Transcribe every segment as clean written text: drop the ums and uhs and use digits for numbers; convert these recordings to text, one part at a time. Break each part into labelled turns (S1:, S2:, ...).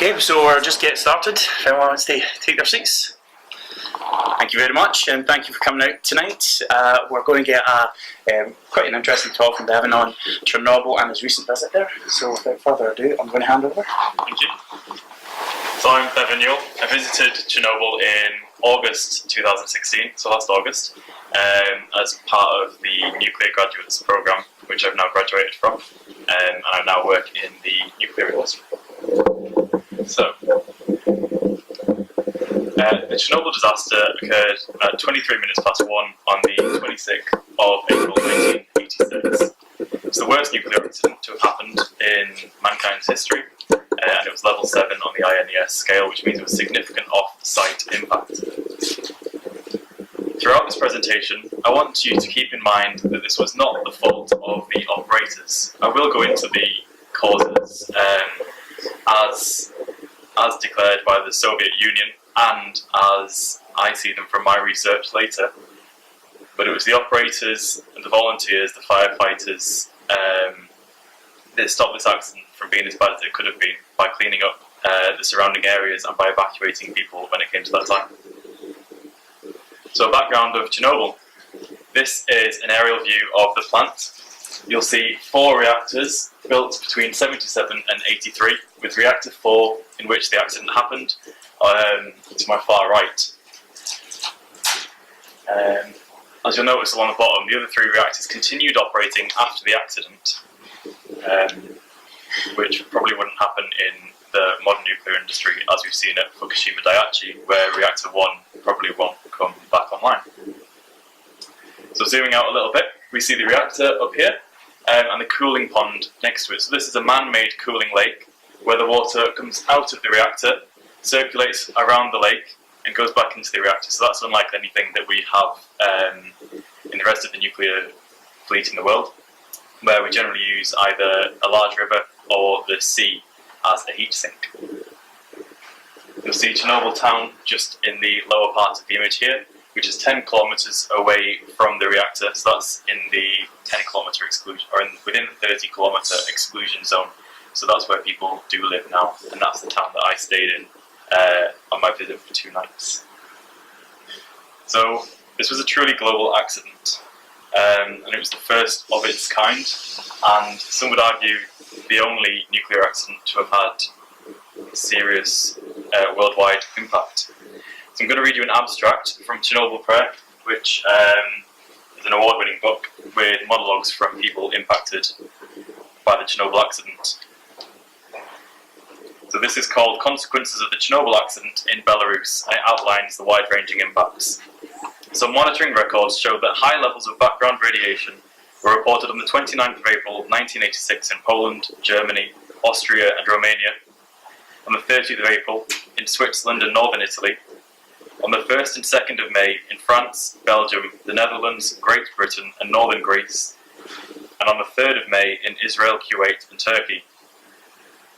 S1: Okay, so we'll just get started. If anyone wants to take their seats. Thank you very much, and thank you for coming out tonight. We're going to get quite an interesting talk from Bevan on Chernobyl and his recent visit there. So without further ado, I'm going to hand over.
S2: Thank you. So I'm Bevan Newell. I visited Chernobyl in August 2016, so last August, as part of the Nuclear Graduates Programme, which I've now graduated from, and I now work in the nuclear industry. So, the Chernobyl disaster occurred at 23 minutes past 1 on the 26th of April 1986. It's the worst nuclear accident to have happened in mankind's history, and it was level 7 on the INES scale, which means it was significant off-site impact. Throughout this presentation, I want you to keep in mind that this was not the fault of the operators. I will go into the causes as declared by the Soviet Union and as I see them from my research later. But it was the operators and the volunteers, the firefighters, that stopped this accident from being as bad as it could have been by cleaning up the surrounding areas and by evacuating people when it came to that time. So, background of Chernobyl. This is an aerial view of the plant. You'll see 4 reactors built between 77 and 83, with reactor 4, in which the accident happened, to my far right. As you'll notice along the bottom, the other 3 reactors continued operating after the accident, which probably wouldn't happen in the modern nuclear industry as we've seen at Fukushima Daiichi, where reactor 1 probably won't come back online. So zooming out a little bit, we see the reactor up here and the cooling pond next to it. So this is a man-made cooling lake where the water comes out of the reactor, circulates around the lake and goes back into the reactor. So that's unlike anything that we have in the rest of the nuclear fleet in the world, where we generally use either a large river or the sea as a heat sink. You'll see Chernobyl town just in the lower part of the image here, which is 10 kilometres away from the reactor, so that's in the 10 kilometre exclusion, or within the 30 kilometre exclusion zone. So that's where people do live now, and that's the town that I stayed in on my visit for 2 nights. So this was a truly global accident, and it was the first of its kind, and some would argue the only nuclear accident to have had serious worldwide impact. So I'm going to read you an abstract from Chernobyl Prayer, which is an award-winning book with monologues from people impacted by the Chernobyl accident. So this is called Consequences of the Chernobyl Accident in Belarus, and it outlines the wide-ranging impacts. So monitoring records showed that high levels of background radiation were reported on the 29th of April 1986 in Poland, Germany, Austria and Romania, on the 30th of April in Switzerland and northern Italy, on the 1st and 2nd of May in France, Belgium, the Netherlands, Great Britain and northern Greece, and on the 3rd of May in Israel, Kuwait and Turkey.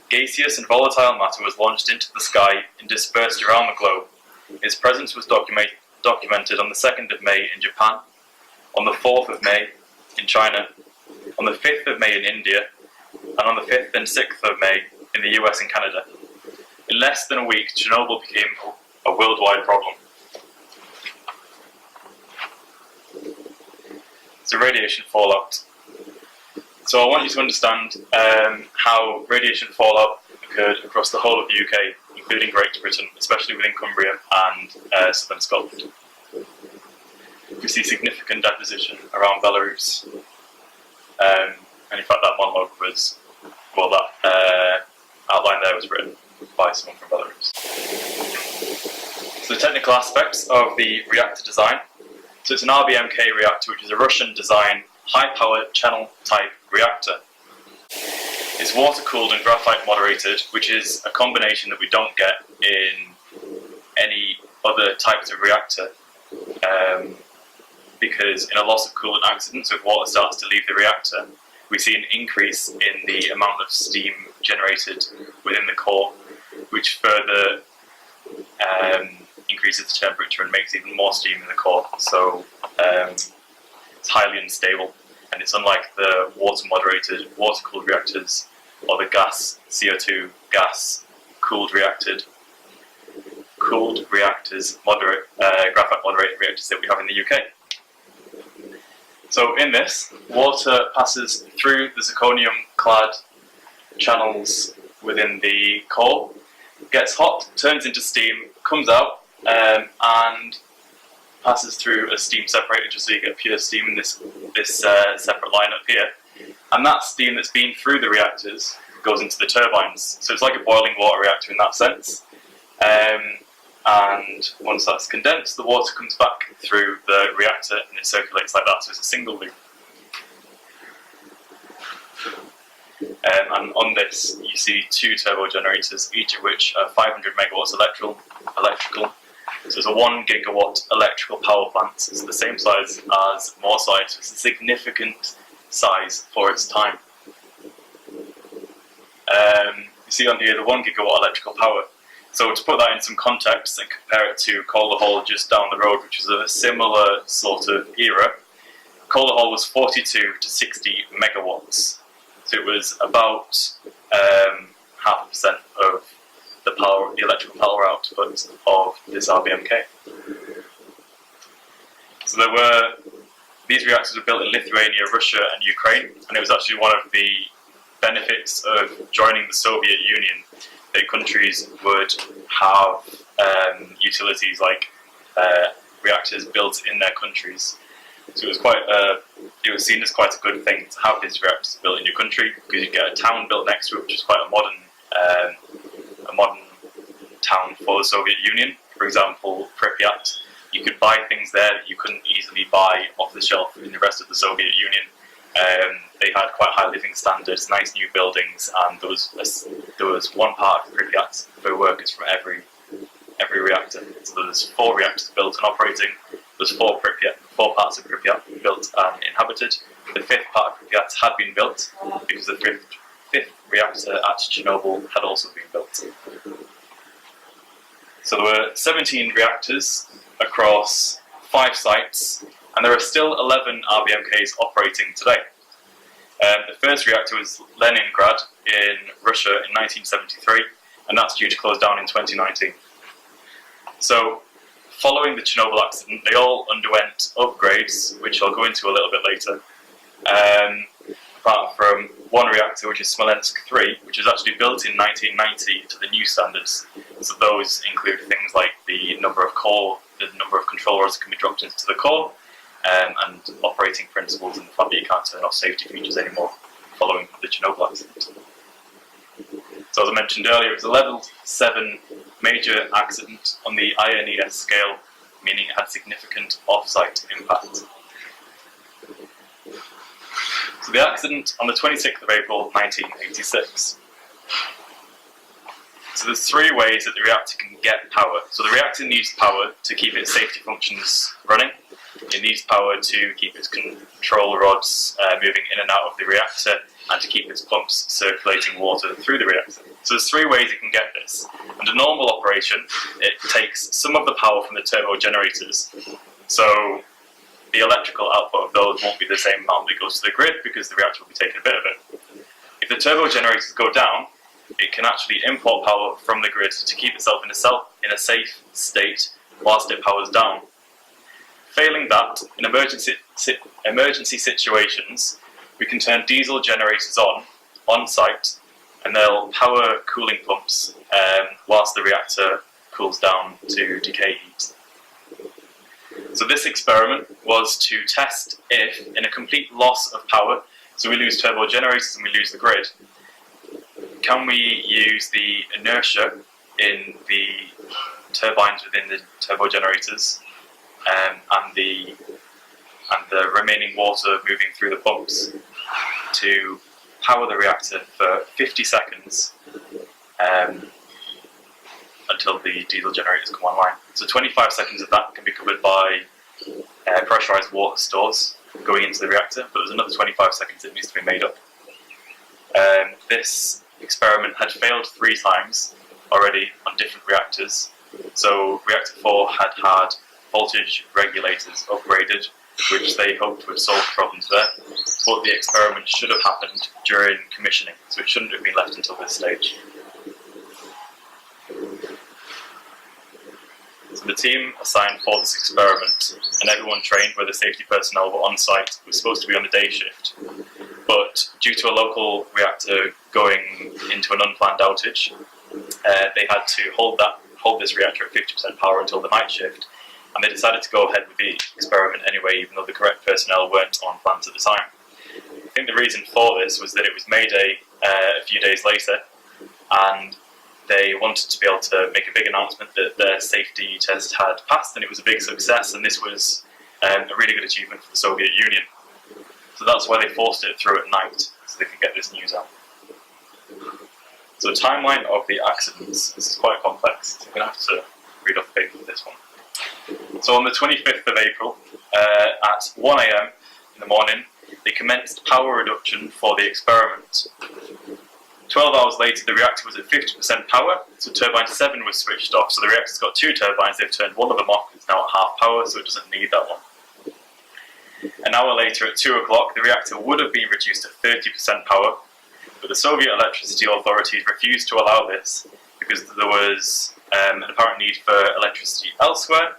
S2: Gaseous and volatile matter was launched into the sky and dispersed around the globe. Its presence was documented on the 2nd of May in Japan, on the 4th of May in China, on the 5th of May in India, and on the 5th and 6th of May in the US and Canada. In less than a week, Chernobyl became a worldwide problem. So radiation fallout. So I want you to understand how radiation fallout occurred across the whole of the UK, including Great Britain, especially within Cumbria and southern Scotland. We see significant deposition around Belarus. And in fact that monologue was, well, that outline there was written by someone from Belarus. So the technical aspects of the reactor design. So it's an RBMK reactor, which is a Russian design, high-powered channel-type reactor. It's water-cooled and graphite moderated, which is a combination that we don't get in any other types of reactor, because in a loss of coolant accidents, if water starts to leave the reactor, we see an increase in the amount of steam generated within the core, which further increases the temperature and makes even more steam in the core. So it's highly unstable, and it's unlike the water-moderated, water-cooled reactors or the gas, CO2 gas cooled reactors, graphite moderated reactors that we have in the UK. So in this, water passes through the zirconium-clad channels within the core, gets hot, turns into steam, comes out, and passes through a steam separator just so you get pure steam in this separate line up here. And that steam that's been through the reactors goes into the turbines. So it's like a boiling water reactor in that sense. And once that's condensed, the water comes back through the reactor and it circulates like that, so it's a single loop. And on this, you see two turbo generators, each of which are 500 megawatts electrical. So it's a 1 gigawatt electrical power plant. It's the same size as Moorside, so it's a significant size for its time. You see on here the 1 gigawatt electrical power. So to put that in some context and compare it to Calder Hall just down the road, which is a similar sort of era, Calder Hall was 42 to 60 megawatts. So it was about 0.5% of the electrical power output of this RBMK. So these reactors were built in Lithuania, Russia and Ukraine, and it was actually one of the benefits of joining the Soviet Union that countries would have utilities like reactors built in their countries. So it was seen as quite a good thing to have these reactors built in your country, because you get a town built next to it, which is quite a modern town for the Soviet Union. For example, Pripyat. You could buy things there that you couldn't easily buy off the shelf in the rest of the Soviet Union. They had quite high living standards, nice new buildings, and there was one part of Pripyat for workers from every reactor. So there was 4 reactors built and operating. There's 4 parts of Pripyat built and inhabited. The 5th part of Pripyat had been built because the 5th reactor at Chernobyl had also been built. So there were 17 reactors across 5 sites, and there are still 11 RBMKs operating today. The first reactor was Leningrad in Russia in 1973, and that's due to close down in 2019. So, following the Chernobyl accident, they all underwent upgrades, which I'll go into a little bit later. Apart from one reactor, which is Smolensk 3, which was actually built in 1990 to the new standards. So those include things like the number of control rods that can be dropped into the core, and operating principles, and the fact that you can't turn off safety features anymore following the Chernobyl accident. So as I mentioned earlier, it was a level 7 major accident on the INES scale, meaning it had significant off-site impact. So the accident on the 26th of April 1986. So there's 3 ways that the reactor can get power. So the reactor needs power to keep its safety functions running. It needs power to keep its control rods moving in and out of the reactor, and to keep its pumps circulating water through the reactor. So there's 3 ways it can get this. Under normal operation, it takes some of the power from the turbo generators. So the electrical output of those won't be the same amount that goes to the grid, because the reactor will be taking a bit of it. If the turbo generators go down, it can actually import power from the grid to keep itself in a safe state whilst it powers down. Failing that, in emergency situations, we can turn diesel generators on site, and they'll power cooling pumps whilst the reactor cools down to decay heat. So this experiment was to test if, in a complete loss of power, so we lose turbo generators and we lose the grid, can we use the inertia in the turbines within the turbo generators and the remaining water moving through the pumps to power the reactor for 50 seconds until the diesel generators come online. So 25 seconds of that can be covered by pressurized water stores going into the reactor, but there's another 25 seconds that needs to be made up. This experiment had failed 3 times already on different reactors. So reactor 4 had voltage regulators upgraded, which they hoped would solve problems there, but the experiment should have happened during commissioning, so it shouldn't have been left until this stage. So the team assigned for this experiment and everyone trained where the safety personnel were on site was supposed to be on a day shift. But due to a local reactor going into an unplanned outage, they had to hold this reactor at 50% power until the night shift, and they decided to go ahead with the experiment anyway, even though the correct personnel weren't on plans at the time. I think the reason for this was that it was May Day a few days later, and they wanted to be able to make a big announcement that their safety test had passed and it was a big success, and this was a really good achievement for the Soviet Union. So that's why they forced it through at night, so they could get this news out. So the timeline of the accidents, this is quite complex, so I'm going to have to read off the paper for this one. So on the 25th of April, at 1 AM in the morning, they commenced power reduction for the experiment. 12 hours later, the reactor was at 50% power, so turbine 7 was switched off. So the reactor's got 2 turbines, they've turned one of them off, it's now at half power, so it doesn't need that one. An hour later, at 2 o'clock, the reactor would have been reduced to 30% power, but the Soviet electricity authorities refused to allow this because there was an apparent need for electricity elsewhere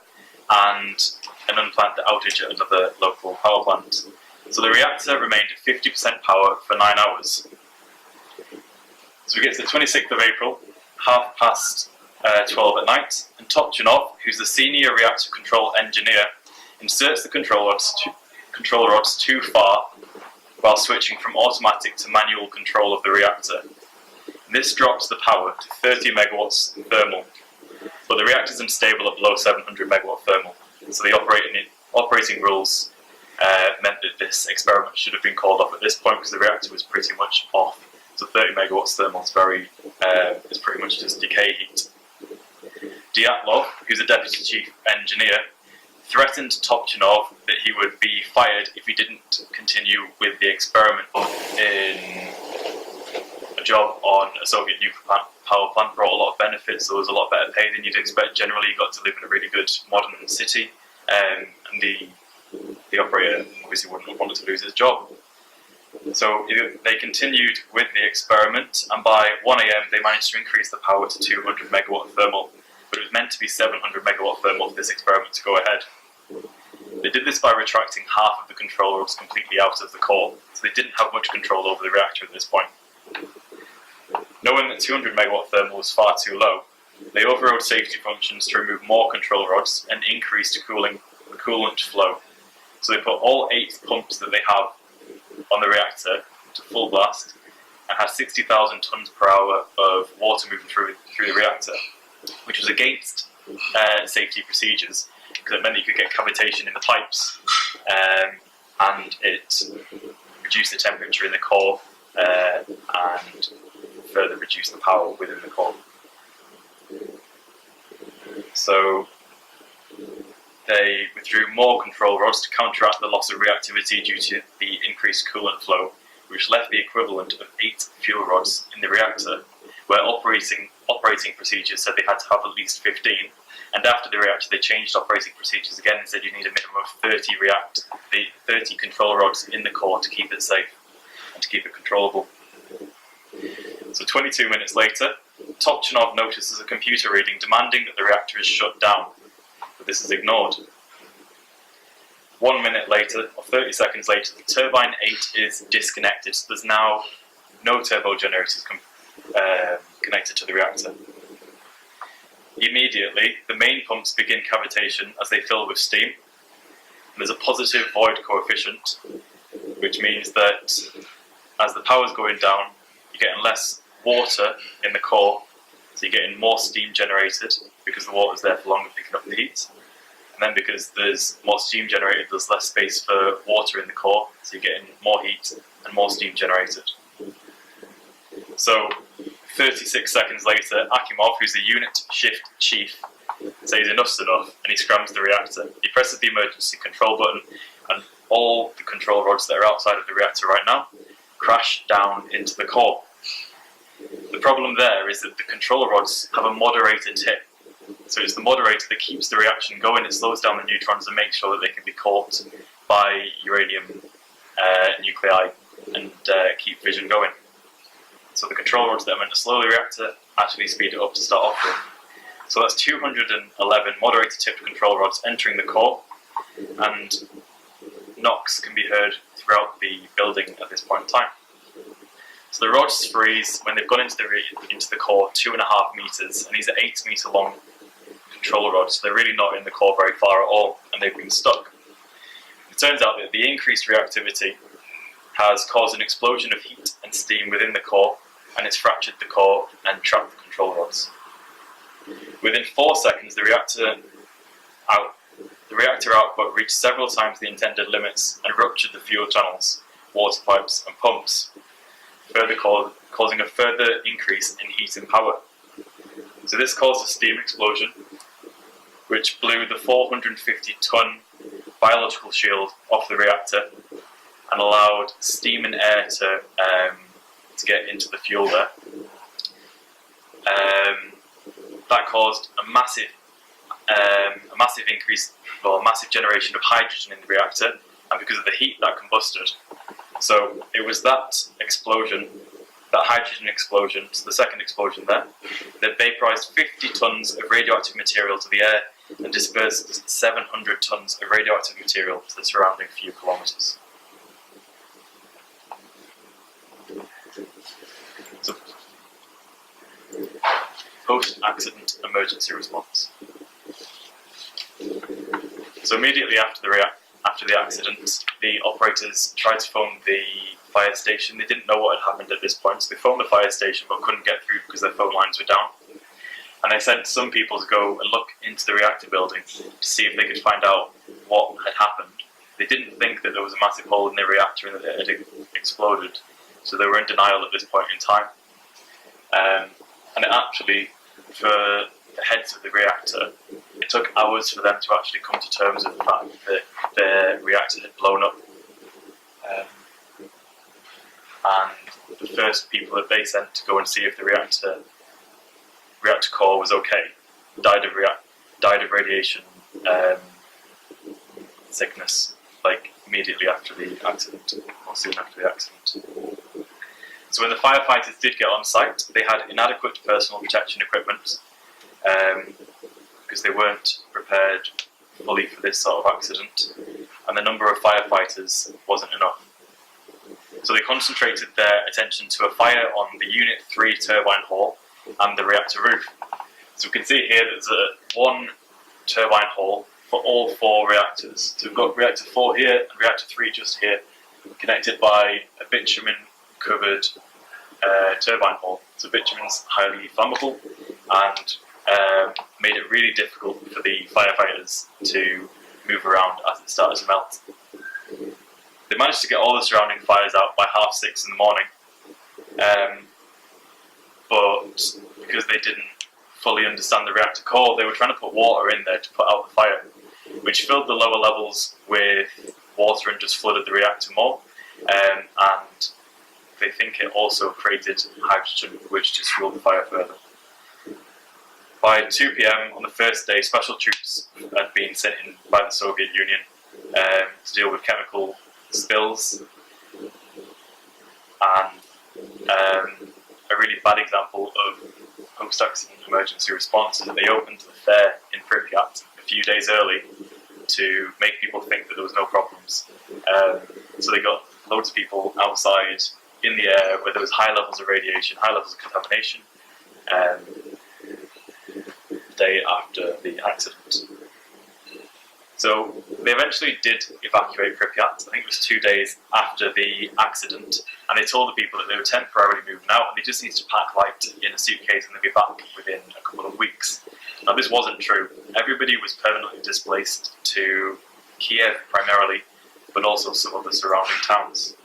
S2: and an unplanned outage at another local power plant. So the reactor remained at 50% power for 9 hours. So we get to the 26th of April, 12:30 at night, and Topchinov, who's the senior reactor control engineer, inserts the control rods too far while switching from automatic to manual control of the reactor. This drops the power to 30 megawatts thermal, but the reactor is unstable at below 700 megawatt thermal. So the operating rules meant that this experiment should have been called off at this point because the reactor was pretty much off. So 30 megawatts thermal is pretty much just decay heat. Dyatlov, who's a deputy chief engineer, threatened Topchinov that he would be fired if he didn't continue with the experiment. In a job on a Soviet nuclear power plant brought a lot of benefits. There was a lot better pay than you'd expect. Generally, you got to live in a really good modern city, and the operator obviously wouldn't have wanted to lose his job. So they continued with the experiment, and by 1 AM they managed to increase the power to 200 megawatt thermal, but it was meant to be 700 megawatt thermal for this experiment to go ahead. They did this by retracting half of the control rods completely out of the core, so they didn't have much control over the reactor at this point. Knowing that 200 megawatt thermal was far too low, they overrode safety functions to remove more control rods and increase the coolant flow. So they put all 8 pumps that they have on the reactor to full blast and had 60,000 tons per hour of water moving through the reactor, which was against safety procedures because it meant that you could get cavitation in the pipes, and it reduced the temperature in the core and further reduced the power within the core. So they withdrew more control rods to counteract the loss of reactivity due to the increased coolant flow, which left the equivalent of 8 fuel rods in the reactor, where operating procedures said they had to have at least 15, and after the reactor they changed operating procedures again and said you need a minimum of 30 control rods in the core to keep it safe and to keep it controllable. So 22 minutes later, Topchinov notices a computer reading demanding that the reactor is shut down, but this is ignored. 1 minute later, or 30 seconds later, the turbine 8 is disconnected, so there's now no turbo generators connected to the reactor. Immediately, the main pumps begin cavitation as they fill with steam. And there's a positive void coefficient, which means that as the power's going down, you're getting less water in the core, so you're getting more steam generated because the water's there for longer picking up the heat. And then because there's more steam generated, there's less space for water in the core, so you're getting more heat and more steam generated. So 36 seconds later, Akimov, who's the unit shift chief, says enough's enough, and he scrams the reactor. He presses the emergency control button, and all the control rods that are outside of the reactor right now crash down into the core. The problem there is that the control rods have a moderator tip. So it's the moderator that keeps the reaction going. It slows down the neutrons and makes sure that they can be caught by uranium nuclei and keep fission going. So the control rods that are meant to slow the reactor actually speed it up to start off with. So that's 211 moderator tipped control rods entering the core, and knocks can be heard throughout the building at this point in time. So the rods freeze when they've gone into the core 2.5 meters, and these are 8 meter long control rods, so they're really not in the core very far at all, and they've been stuck. It turns out that the increased reactivity has caused an explosion of heat and steam within the core, and it's fractured the core and trapped the control rods. Within 4 seconds, the reactor output reached several times the intended limits and ruptured the fuel channels, water pipes and pumps, further causing a further increase in heat and power. So this caused a steam explosion, which blew the 450-ton biological shield off the reactor and allowed steam and air to get into the fuel there. That caused a massive increase, or massive generation of hydrogen in the reactor, and because of the heat that combusted. So it was that explosion, that hydrogen explosion, so the second explosion there, that vaporized 50 tons of radioactive material to the air and dispersed 700 tons of radioactive material to the surrounding few kilometers. So, post-accident emergency response. So immediately after the accident, the operators tried to phone the fire station. They didn't know what had happened at this point, so they phoned the fire station but couldn't get through because their phone lines were down. And they sent some people to go and look into the reactor building to see if they could find out what had happened. They didn't think that there was a massive hole in the reactor and that it had exploded, so they were in denial at this point in time. And it actually, for the heads of the reactor, it took hours for them to actually come to terms with the fact that their reactor had blown up. And the first people that they sent to go and see if the reactor core was okay died of radiation sickness, like immediately after the accident, or soon after the accident. So when the firefighters did get on site, they had inadequate personal protection equipment because they weren't prepared fully for this sort of accident, and the number of firefighters wasn't enough. So they concentrated their attention to a fire on the Unit 3 turbine hall and the reactor roof. So we can see here there's one turbine hall for all 4 reactors. So we've got reactor 4 here and reactor 3 just here, connected by a bitumen-covered turbine hall. So bitumen's highly flammable and made it really difficult for the firefighters to move around as it started to melt. They managed to get all the surrounding fires out by 6:30 in the morning, but because they didn't fully understand the reactor core, they were trying to put water in there to put out the fire, which filled the lower levels with water and just flooded the reactor more, and they think it also created hydrogen, which just fueled the fire further. By 2 p.m. on the first day, special troops had been sent in by the Soviet Union to deal with chemical spills, and a really bad example of post-accident emergency response is that they opened the fair in Pripyat a few days early to make people think that there was no problems. So they got loads of people outside in the air where there was high levels of radiation, high levels of contamination, the day after the accident. So they eventually did evacuate Pripyat. I think it was 2 days after the accident, and they told the people that they were temporarily moving out and they just needed to pack light in a suitcase and they'd be back within a couple of weeks. Now this wasn't true. Everybody was permanently displaced to Kiev primarily, but also some of the surrounding towns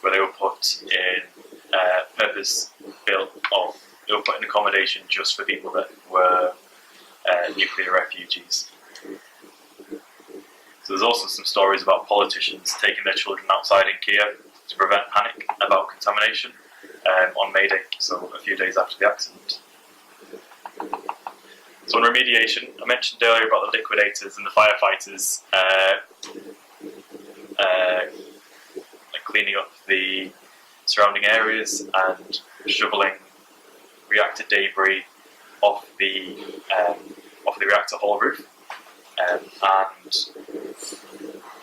S2: where they were put in they were put in accommodation just for people that were nuclear refugees. So there's also some stories about politicians taking their children outside in Kiev to prevent panic about contamination on May Day, so a few days after the accident. So on remediation, I mentioned earlier about the liquidators and the firefighters cleaning up the surrounding areas and shoveling reactor debris off the reactor hull roof, and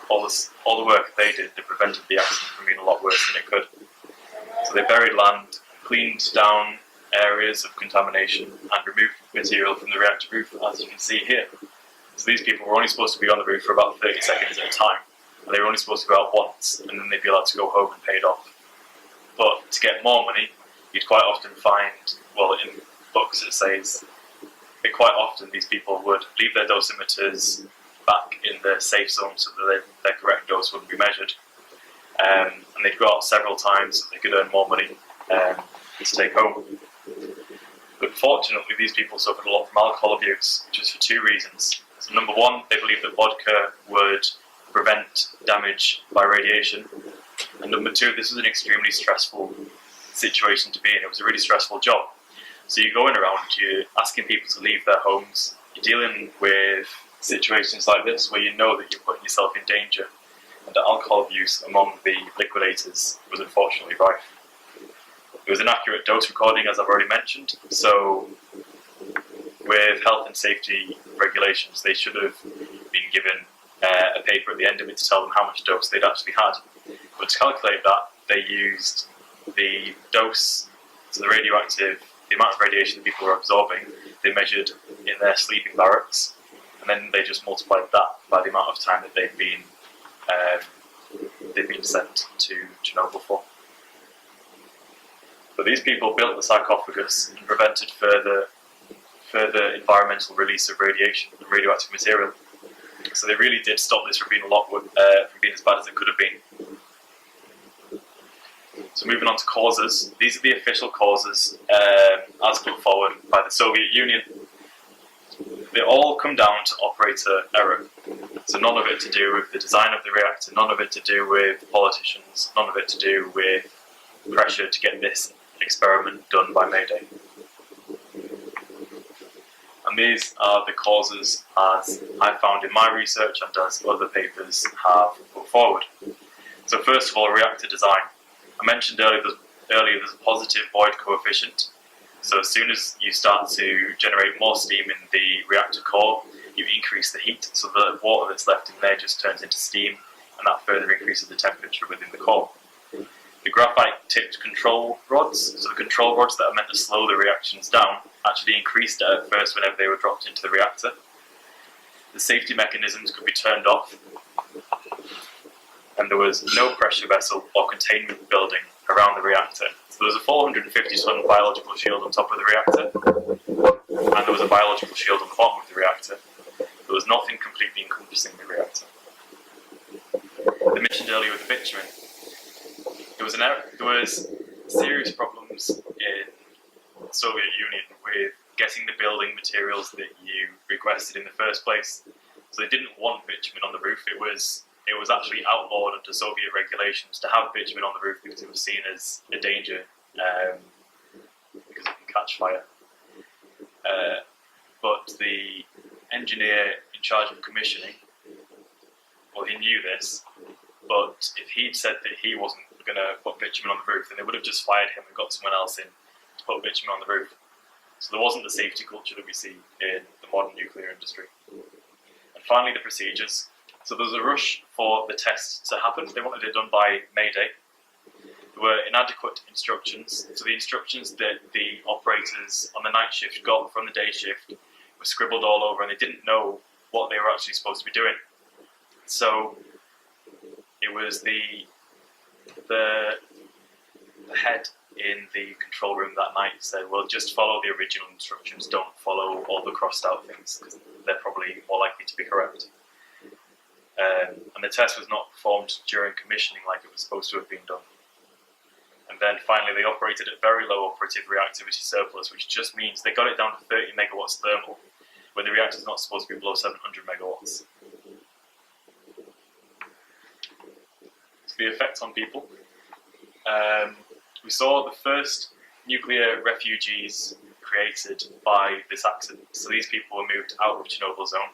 S2: all the work they did, they prevented the accident from being a lot worse than it could. So they buried land, cleaned down areas of contamination, and removed material from the reactor roof, as you can see here. So these people were only supposed to be on the roof for about 30 seconds at a time, and they were only supposed to go out once, and then they'd be allowed to go home and paid off. But to get more money, you'd quite often find, well, in books it says that quite often these people would leave their dosimeters back in the safe zone so that their correct dose wouldn't be measured. And they'd go out several times so they could earn more money to take home. But fortunately, these people suffered a lot from alcohol abuse, which was for two reasons. So number one, they believed that vodka would prevent damage by radiation. And number two, this was an extremely stressful situation to be in. It was a really stressful job. So you're going around, you're asking people to leave their homes, you're dealing with situations like this where you know that you're putting yourself in danger. And the alcohol abuse among the liquidators was unfortunately rife. It was an accurate dose recording, as I've already mentioned, so with health and safety regulations, they should have been given a paper at the end of it to tell them how much dose they'd actually had. But to calculate that, they used the dose, so the amount of radiation that people were absorbing, they measured in their sleeping barracks, and then they just multiplied that by the amount of time that they'd been sent to Chernobyl for. But these people built the sarcophagus and prevented further environmental release of radiation and radioactive material. So they really did stop this from being from being as bad as it could have been. So moving on to causes, these are the official causes as put forward by the Soviet Union. They all come down to operator error. So none of it to do with the design of the reactor, none of it to do with politicians, none of it to do with pressure to get this experiment done by May Day. And these are the causes as I found in my research and as other papers have put forward. So first of all, reactor design. I mentioned earlier there's a positive void coefficient. So as soon as you start to generate more steam in the reactor core, you increase the heat, so the water that's left in there just turns into steam, and that further increases the temperature within the core. The graphite-tipped control rods, so the control rods that are meant to slow the reactions down, actually increased at first whenever they were dropped into the reactor. The safety mechanisms could be turned off, and there was no pressure vessel or containment building around the reactor. So there was a 450-ton biological shield on top of the reactor, and there was a biological shield on the bottom of the reactor. There was nothing completely encompassing the reactor. I mentioned earlier with bitumen, there was serious problems in the Soviet Union with getting the building materials that you requested in the first place. So they didn't want bitumen on the roof. It was actually outlawed under Soviet regulations to have bitumen on the roof because it was seen as a danger because it can catch fire. But the engineer in charge of commissioning, well, he knew this, but if he'd said that he wasn't going to put bitumen on the roof, then they would have just fired him and got someone else in to put bitumen on the roof. So there wasn't the safety culture that we see in the modern nuclear industry. And finally, the procedures. So there was a rush for the test to happen. They wanted it done by May Day. There were inadequate instructions. So the instructions that the operators on the night shift got from the day shift were scribbled all over, and they didn't know what they were actually supposed to be doing. So it was the head in the control room that night said, well, just follow the original instructions, don't follow all the crossed out things, because they're probably more likely to be correct. And the test was not performed during commissioning like it was supposed to have been done. And then finally they operated at very low operative reactivity surplus, which just means they got it down to 30 megawatts thermal, when the reactor is not supposed to be below 700 megawatts. So the effect on people. We saw the first nuclear refugees created by this accident. So these people were moved out of Chernobyl zone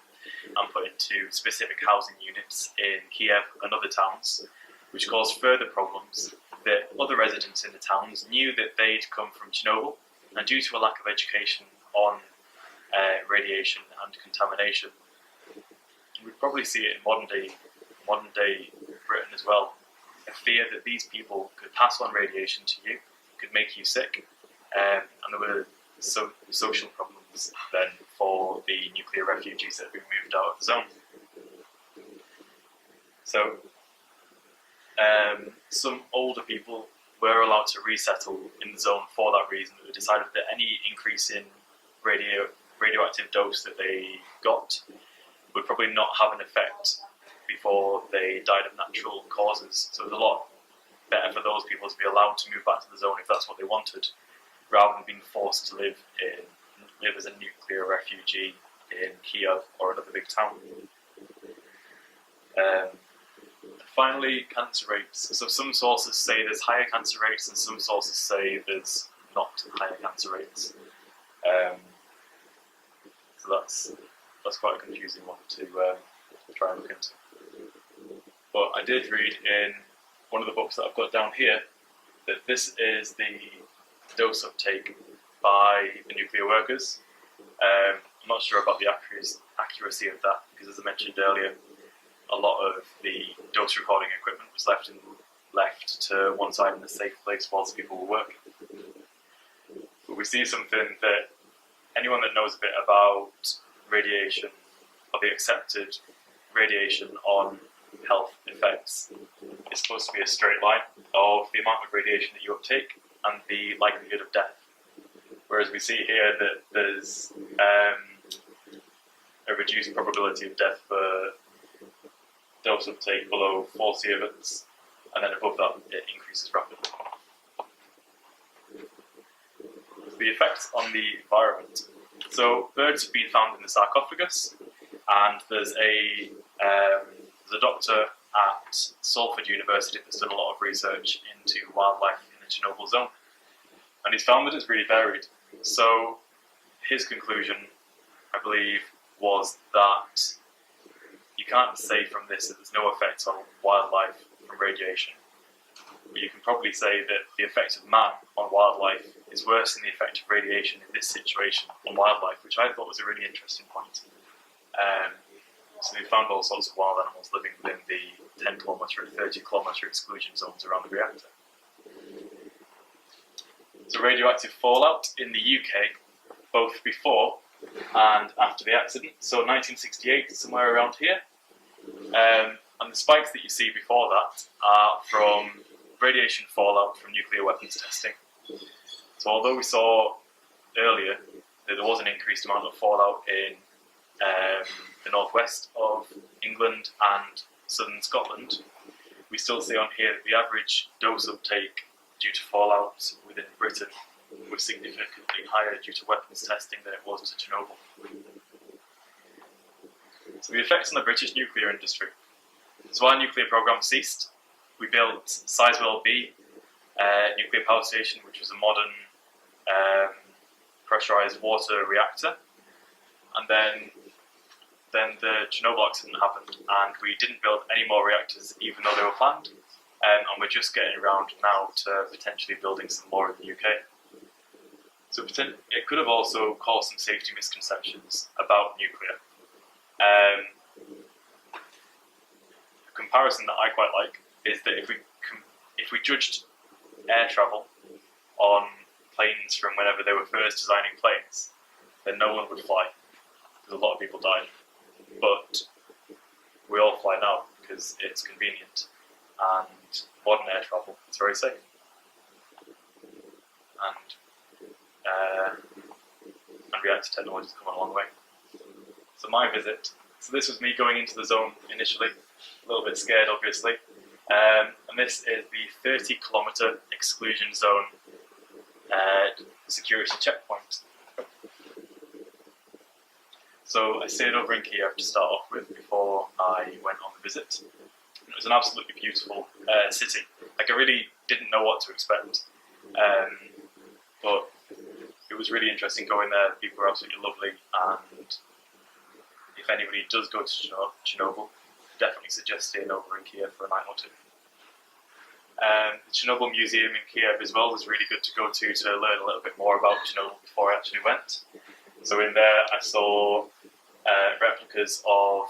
S2: and put into specific housing units in Kiev and other towns, which caused further problems that other residents in the towns knew that they'd come from Chernobyl, and due to a lack of education on radiation and contamination. We'd probably see it in modern day Britain as well. A fear that these people could pass on radiation to you, could make you sick, and there were social problems then for the nuclear refugees that had been moved out of the zone. So some older people were allowed to resettle in the zone for that reason. They decided that any increase in radioactive dose that they got would probably not have an effect before they died of natural causes. So it was a lot better for those people to be allowed to move back to the zone if that's what they wanted, rather than being forced to live as a nuclear refugee in Kiev or another big town. Finally, cancer rates. So some sources say there's higher cancer rates, and some sources say there's not higher cancer rates. So that's quite a confusing one to try and look into. But I did read in one of the books that I've got down here that this is the dose uptake by the nuclear workers. I'm not sure about the accuracy of that, because as I mentioned earlier, a lot of the dose recording equipment was left to one side in a safe place whilst people were working. But we see something that anyone that knows a bit about radiation, or the accepted radiation on health effects, is supposed to be a straight line of the amount of radiation that you uptake and the likelihood of death. Whereas we see here that there's a reduced probability of death for dose uptake below 4 sievert, and then above that it increases rapidly. The effects on the environment. So birds have been found in the sarcophagus, and there's a doctor at Salford University that's done a lot of research into wildlife in the Chernobyl zone, and he's found that it's really varied. So his conclusion, I believe, was that you can't say from this that there's no effect on wildlife from radiation, but you can probably say that the effect of man on wildlife is worse than the effect of radiation in this situation on wildlife, which I thought was a really interesting point. So they found all sorts of wild animals living within the 10 kilometre and 30 kilometre exclusion zones around the reactor. So radioactive fallout in the UK, both before and after the accident. So 1968, somewhere around here. And the spikes that you see before that are from radiation fallout from nuclear weapons testing. So although we saw earlier that there was an increased amount of fallout in the northwest of England and southern Scotland, we still see on here that the average dose uptake due to fallout within Britain was significantly higher due to weapons testing than it was to Chernobyl. So the effects on the British nuclear industry. So our nuclear programme ceased. We built Sizewell B nuclear power station, which was a modern pressurised water reactor. And then the Chernobyl accident happened, and we didn't build any more reactors, even though they were planned. And we're just getting around now to potentially building some more in the UK. So it could have also caused some safety misconceptions about nuclear. A comparison that I quite like is that if we judged air travel on planes from whenever they were first designing planes, then no one would fly, because a lot of people died. But we all fly now because it's convenient, and modern air travel is very safe. And reactor technology has come a long way. So my visit, so this was me going into the zone initially, a little bit scared obviously, and this is the 30 kilometre exclusion zone security checkpoint. So I stayed over in Kiev to start off with before I went on the visit. It was an absolutely beautiful city. Like, I really didn't know what to expect, but it was really interesting going there. People were absolutely lovely, and if anybody does go to Chernobyl, definitely suggest staying over in Kiev for a night or two. The Chernobyl Museum in Kiev as well was really good to go to learn a little bit more about Chernobyl before I actually went. So in there I saw replicas of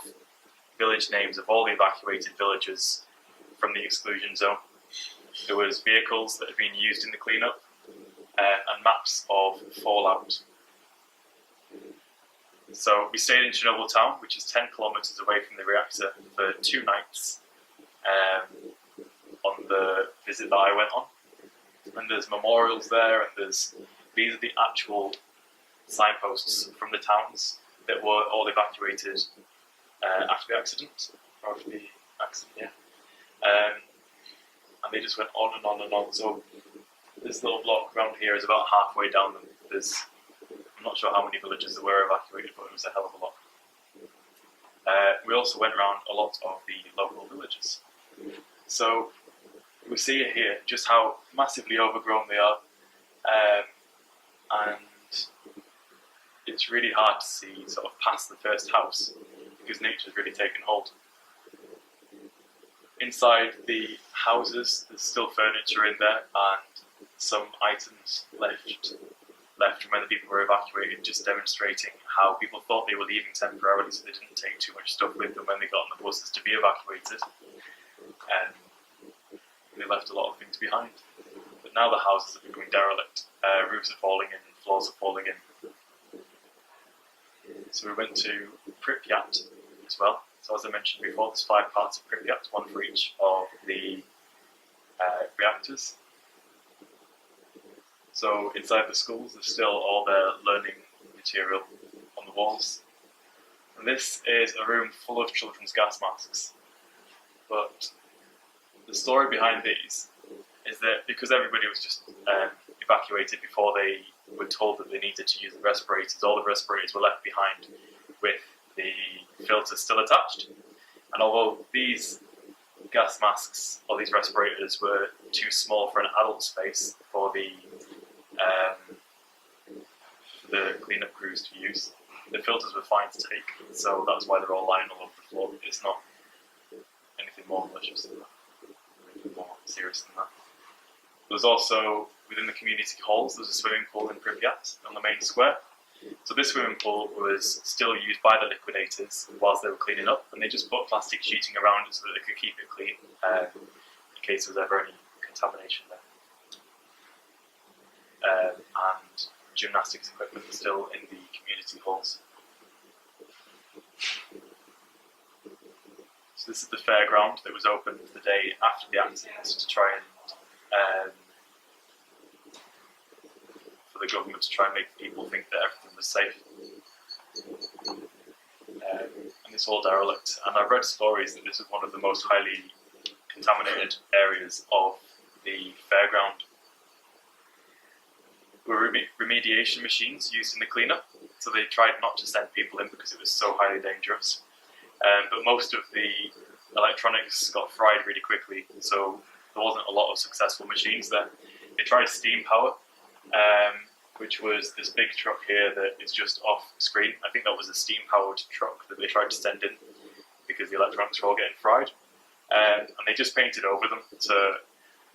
S2: village names of all the evacuated villages from the exclusion zone. There was vehicles that had been used in the cleanup and maps of fallout. So we stayed in Chernobyl town, which is 10 kilometers away from the reactor, for 2 nights on the visit that I went on. And there's memorials there, and these are the actual signposts from the towns that were all evacuated after the accident. And they just went on and on and on. So this little block around here is about halfway down them. I'm not sure how many villages there were evacuated, but it was a hell of a lot. We also went around a lot of the local villages. So we see here just how massively overgrown they are, and it's really hard to see sort of past the first house because nature's really taken hold. Inside the houses, there's still furniture in there and some items left from when the people were evacuated, just demonstrating how people thought they were leaving temporarily, so they didn't take too much stuff with them when they got on the buses to be evacuated. And they left a lot of things behind. But now the houses are becoming derelict. Roofs are falling in, floors are falling in. So we went to Pripyat as well. So as I mentioned before, there's 5 parts of Pripyat, 1 for each of the reactors. So inside the schools, there's still all their learning material on the walls. And this is a room full of children's gas masks. But the story behind these is that because everybody was just evacuated before they were told that they needed to use the respirators, all the respirators were left behind with the filters still attached. And although these gas masks or these respirators were too small for an adult's face for the cleanup crews to use, the filters were fine to take, so that's why they're all lying all over the floor. It's not anything more malicious than that, anything more serious than that. There's also, within the community halls, there's a swimming pool in Pripyat on the main square. So this swimming pool was still used by the liquidators whilst they were cleaning up, and they just put plastic sheeting around it so that they could keep it clean in case there was ever any contamination there. And gymnastics equipment was still in the community halls. So this is the fairground that was opened the day after the accident to try and for the government to try and make people think that everything was safe. And it's all derelict. And I've read stories that this is one of the most highly contaminated areas of the fairground. There were remediation machines used in the cleanup, so they tried not to send people in because it was so highly dangerous. But most of the electronics got fried really quickly, so there wasn't a lot of successful machines there. They tried steam power, which was this big truck here that is just off screen. I think that was a steam-powered truck that they tried to send in because the electronics were all getting fried. And they just painted over them to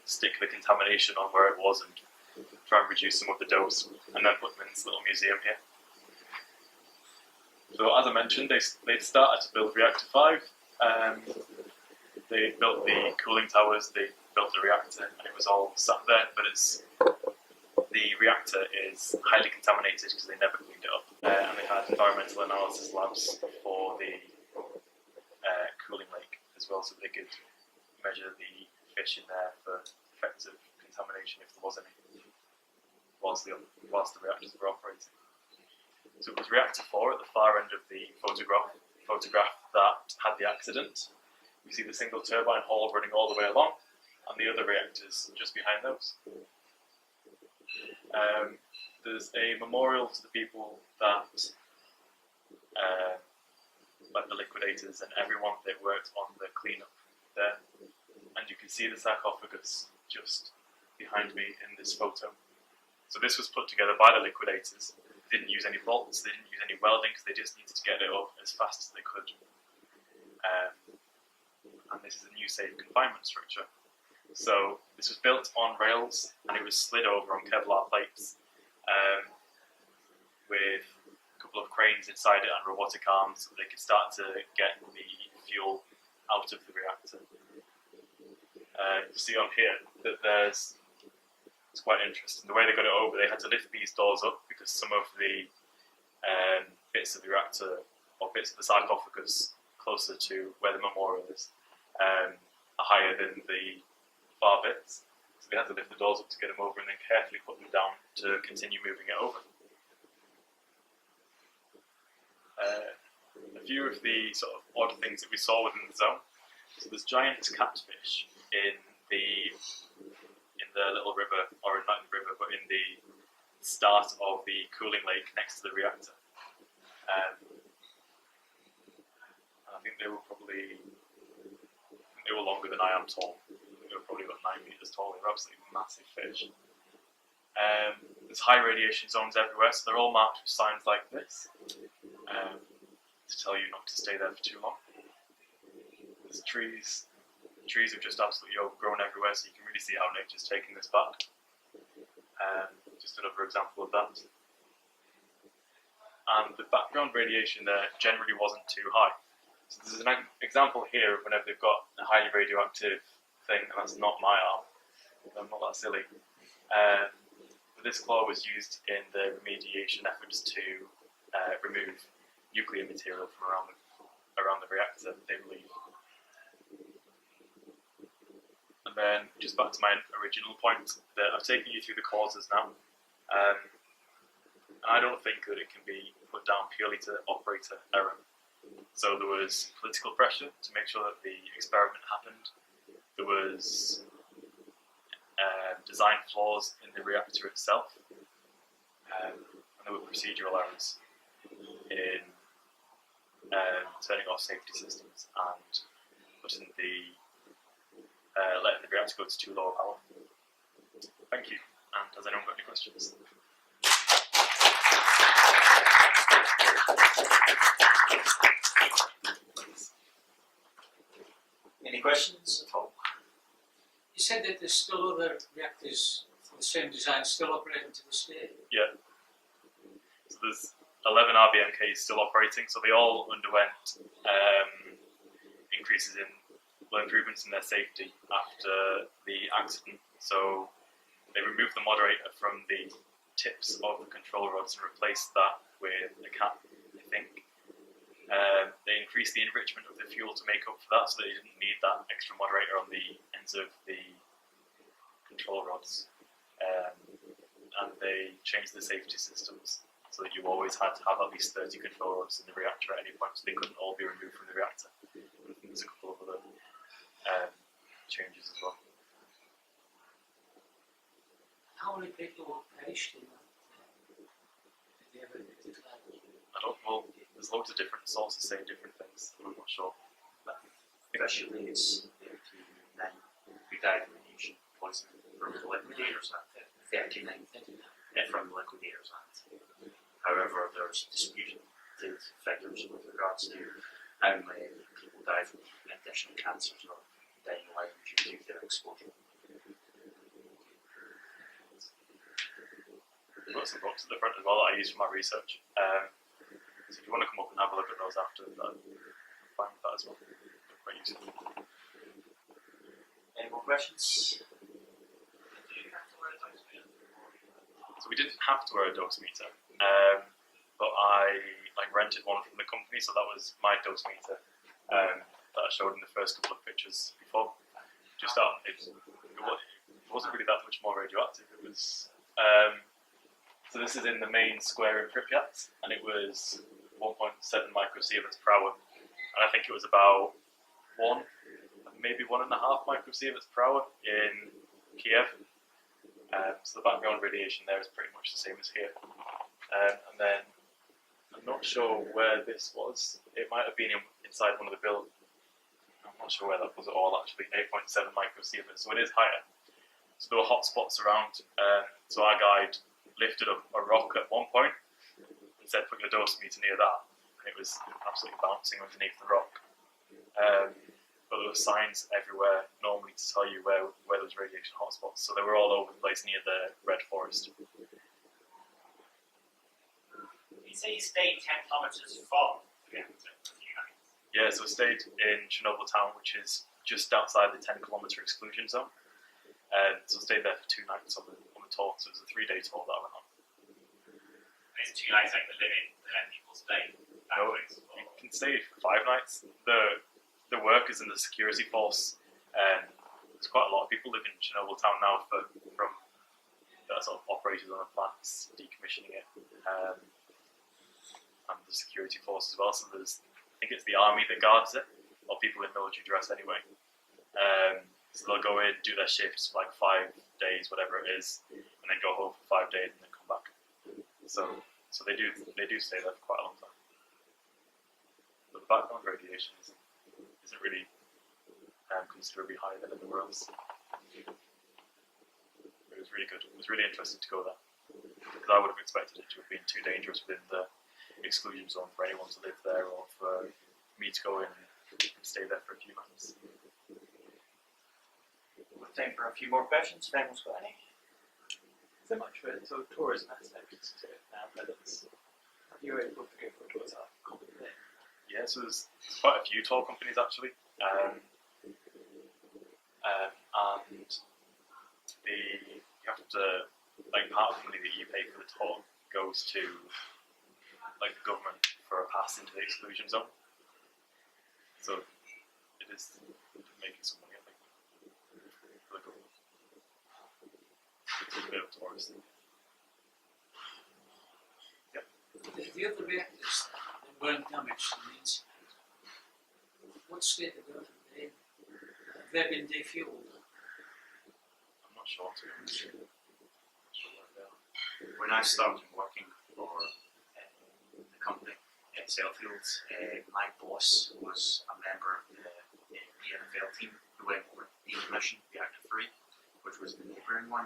S2: stick the contamination on where it was and try and reduce some of the dose, and then put them in this little museum here. So as I mentioned, they started to build Reactor 5. They built the cooling towers, they built the reactor, and it was all sat there, but the reactor is highly contaminated because they never cleaned it up. And they had environmental analysis labs for the cooling lake as well, so they could measure the fish in there for effective contamination if there was any, whilst the reactors were operating. So it was Reactor 4 at the far end of the photograph that had the accident. You see the single turbine hall running all the way along, and the other reactors just behind those. There's a memorial to the people that, like the liquidators and everyone that worked on the cleanup there. And you can see the sarcophagus just behind me in this photo. So this was put together by the liquidators. They didn't use any bolts, they didn't use any welding, because they just needed to get it up as fast as they could. And this is a new safe confinement structure. So this was built on rails, and it was slid over on Kevlar plates with couple of cranes inside it and robotic arms so they could start to get the fuel out of the reactor. You see on here that it's quite interesting. The way they got it over, they had to lift these doors up because some of the bits of the reactor or bits of the sarcophagus closer to where the memorial is are higher than the far bits. So they had to lift the doors up to get them over and then carefully put them down to continue moving it over. A few of the sort of odd things that we saw within the zone. So there's giant catfish in the little river, or not in the river, but in the start of the cooling lake next to the reactor. And I think they were longer than I am tall. They were probably about 9 meters tall. They were absolutely massive fish. There's high radiation zones everywhere, so they're all marked with signs like this to tell you not to stay there for too long. There's trees. Trees have just absolutely overgrown everywhere, so you can really see how nature's taking this back. Just another example of that. And the background radiation there generally wasn't too high. So there's an example here of whenever they've got a highly radioactive thing, and that's not my arm. I'm not that silly. But this claw was used in the remediation efforts to remove nuclear material from around the reactor, they believe. And then, just back to my original point, that I've taken you through the causes now. And I don't think that it can be put down purely to operator error. So there was political pressure to make sure that the experiment happened. There was design flaws in the reactor itself. And there were procedural errors in turning off safety systems and putting letting the reactor go to too low a power. Thank you. And has anyone got any questions?
S1: Any questions at all?
S3: You said that there's still other reactors for the same design still operating to this day?
S2: Yeah. So there's 11 RBMKs still operating, so they all underwent increases in improvements in their safety after the accident. So they removed the moderator from the tips of the control rods and replaced that with a cap, I think. They increased the enrichment of the fuel to make up for that, so they didn't need that extra moderator on the ends of the control rods. And they changed the safety systems so that you always had to have at least 30 control rods in the reactor at any point, so they couldn't all be removed from the reactor. I think there's a couple of other changes as well.
S3: How many people perished in that? Did they ever declare?
S2: I don't know. There's loads of different sources saying different things. I'm not sure.
S4: Officially, it's 39 who died of radiation poisoning from the liquidators and 39 from the liquidators and. However, there's disputed figures with regards to how many people die from additional cancers or dying alive due to their exposure.
S2: I've got some books at the front as well that I use for my research. So if you want to come up and have a look at those after, I'm fine with that as well. They're quite useful.
S1: Any more questions?
S2: So we didn't have to wear a dosimeter, but I rented one from the company, so that was my dosimeter that I showed in the first couple of pictures before. Just that it wasn't really that much more radioactive. It was so this is in the main square in Pripyat, and it was 1.7 microsieverts per hour, and I think it was about maybe 1.5 microsieverts per hour in Kiev. So the background radiation there is pretty much the same as here. And then I'm not sure where this was. It might have been inside one of the buildings. I'm not sure where that was at all actually. 8.7 microsieverts, so it is higher. So there were hot spots around. So our guide lifted up a rock at one point and said, "Put your dosimeter near that," and it was absolutely bouncing underneath the rock. But there were signs everywhere normally to tell you where there was radiation hotspots. So they were all over the place near the red forest.
S5: You say you stayed 10 kilometres from the reactor for a few nights.
S2: Yeah, so we stayed in Chernobyl town, which is just outside the 10-kilometre exclusion zone. So we stayed there for 2 nights on the tour. So it was a 3-day tour that I went on.
S5: And it's 2 nights like the limit to let people stay.
S2: No, you can stay for 5 nights. The workers in the security force, there's quite a lot of people living in Chernobyl town now from sort of operators on the plants, decommissioning it, and the security force as well. So I think it's the army that guards it, or people in military dress anyway. So they'll go in, do their shifts for like 5 days, whatever it is, and then go home for 5 days and then come back. So they do stay there for quite a long time. But the background radiation isn't really considerably higher than anywhere else. It was really good. It was really interesting to go there, because I would have expected it to have been too dangerous within the exclusion zone for anyone to live there, or for me to go in and stay there for a few months.
S1: We've time for a few more questions, if anyone's got any.
S6: So much for so tourism aspects to it now, but have you able to go for tours that company there?
S2: Yeah, so there's quite a few tour companies actually, and you have to, like, part of the money that you pay for the tour goes to like the government for a pass into the exclusion zone. So it is making some money, I think, for the government. It's a bit of a tourist thing. Yep.
S3: The other reactors that weren't damaged in the incident, what state of them are they in? Have they been defueled?
S2: I'm not sure, to be honest.
S4: When I started working for the company at Sellafields, my boss was a member of the ENFL team who went over to decommission reactor 3, which was the neighbouring one,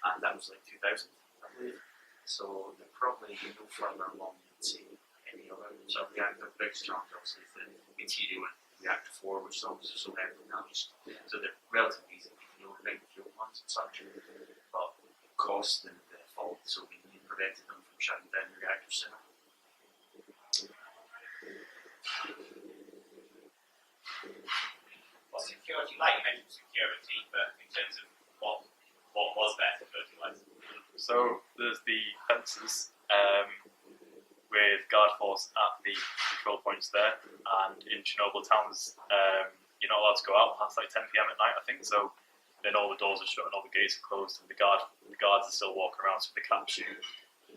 S4: and that was like 2000, I believe. So they're probably no further along than, say, any other sort of reactor. The biggest challenge obviously is the material in reactor 4, which is obviously so heavily damaged. So they're relatively easy to fuel, big fuel ones and such, but cost and fault, so we prevented them from shutting down the reactor sooner.
S5: What's security like? You mentioned security, but in terms of what was there security like?
S2: So there's the fences with guard force at the control points there, and in Chernobyl towns, you're not allowed to go out past like 10 PM at night, I think. So then all the doors are shut and all the gates are closed, and the guards are still walking around. So if they catch you,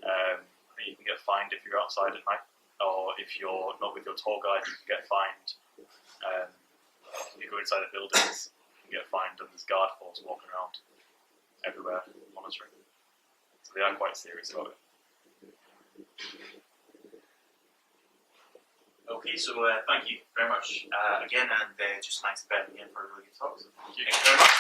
S2: I think you can get fined if you're outside at night, or if you're not with your tour guide, you can get fined. If you go inside the buildings, you can get fined, and there's guard force walking around everywhere monitoring. So they are quite serious about it.
S4: Okay, so thank you very much again, and just thanks to Ben again for a really good talk. So
S2: Thank you.
S4: thank you very much.